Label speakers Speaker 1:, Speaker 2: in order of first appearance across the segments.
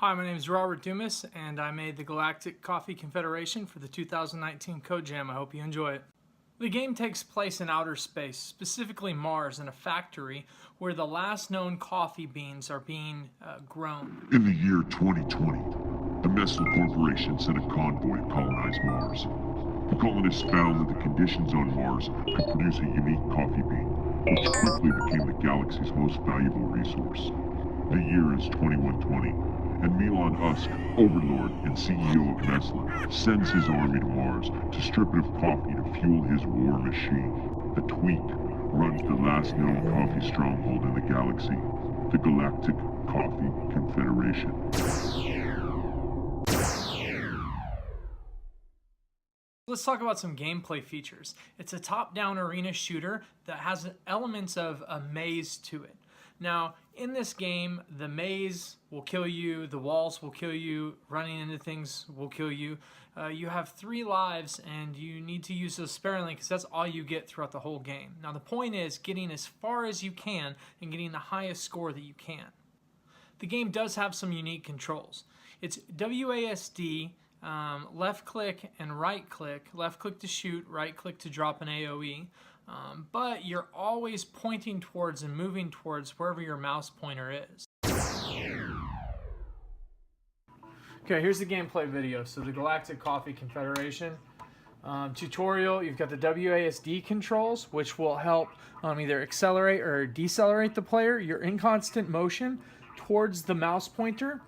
Speaker 1: Hi, my name is Robert Dumas, and I made the Galactic Coffee Confederation for the 2019 Code Jam. I hope you enjoy it. The game takes place in outer space, specifically Mars, in a factory where the last known coffee beans are being grown.
Speaker 2: In the year 2020, the Nestle Corporation sent a convoy to colonize Mars. The colonists found that the conditions on Mars could produce a unique coffee bean, which quickly became the galaxy's most valuable resource. The year is 2120, and Elon Musk, overlord and CEO of Nestle, sends his army to Mars to strip it of coffee to fuel his war machine. The Tweak runs the last known coffee stronghold in the galaxy, the Galactic Coffee Confederation.
Speaker 1: Let's talk about some gameplay features. It's a top-down arena shooter that has elements of a maze to it. Now, in this game, the maze will kill you, the walls will kill you, running into things will kill you. You have 3 lives, and you need to use those sparingly because that's all you get throughout the whole game. Now, the point is getting as far as you can and getting the highest score that you can. The game does have some unique controls. It's WASD, left click and right click. Left click to shoot, right click to drop an AoE. But you're always pointing towards and moving towards wherever your mouse pointer is. Okay, here's the gameplay video. So the Galactic Coffee Confederation tutorial, you've got the WASD controls, which will help either accelerate or decelerate the player. You're in constant motion towards the mouse pointer,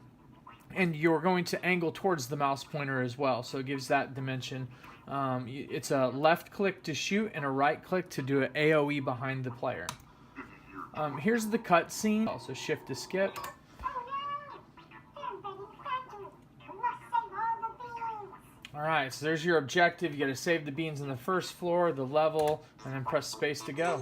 Speaker 1: and you're going to angle towards the mouse pointer as well, so it gives that dimension. It's a left click to shoot and a right click to do an AoE behind the player. Here's the cutscene, also shift to skip. Alright, so there's your objective. You gotta save the beans on the first floor, the level, and then press space to go.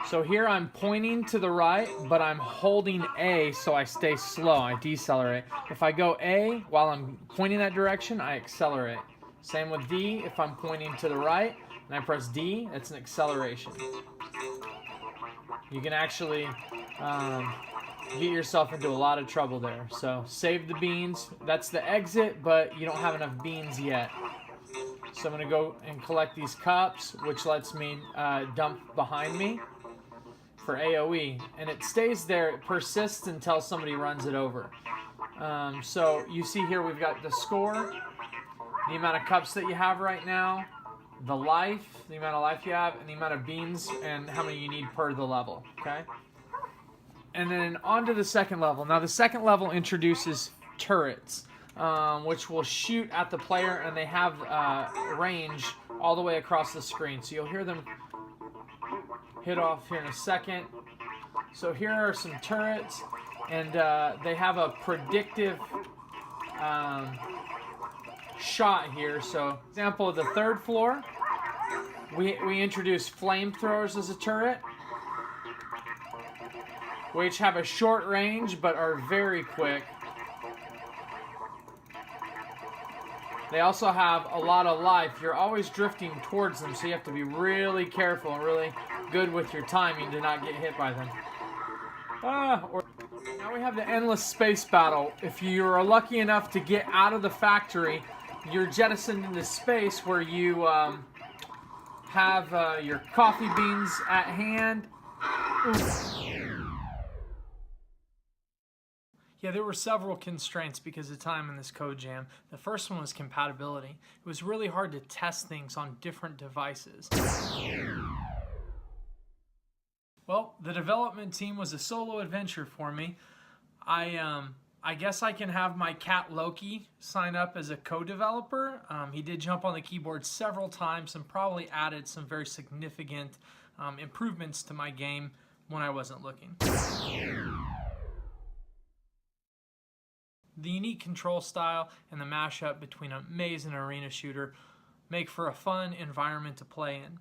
Speaker 1: So here I'm pointing to the right, but I'm holding A so I stay slow, I decelerate. If I go A while I'm pointing that direction, I accelerate. Same with D, if I'm pointing to the right and I press D, it's an acceleration. You can actually get yourself into a lot of trouble there. So save the beans, that's the exit, but you don't have enough beans yet. So I'm gonna go and collect these cups, which lets me dump behind me for AoE, and it stays there, it persists until somebody runs it over. So you see here we've got the score, the amount of cups that you have right now, the life, the amount of life you have, and the amount of beans and how many you need per the level, okay? And then on to the second level. Now the second level introduces turrets, which will shoot at the player, and they have range all the way across the screen. So you'll hear them hit off here in a second. So here are some turrets, and they have a predictive shot here. So example of the third floor, we introduced flamethrowers as a turret, which have a short range but are very quick. They also have a lot of life. You're always drifting towards them, so you have to be really careful and really good with your timing to not get hit by them. Now we have the endless space battle. If you're lucky enough to get out of the factory, you're jettisoned into space where you have your coffee beans at hand. Yeah, there were several constraints because of time in this code jam. The first one was compatibility. It was really hard to test things on different devices. Well, the development team was a solo adventure for me. I guess I can have my cat Loki sign up as a co-developer. He did jump on the keyboard several times and probably added some very significant improvements to my game when I wasn't looking. The unique control style and the mashup between a maze and arena shooter make for a fun environment to play in.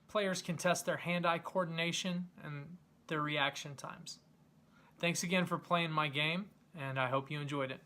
Speaker 1: Players can test their hand-eye coordination and their reaction times. Thanks again for playing my game, and I hope you enjoyed it.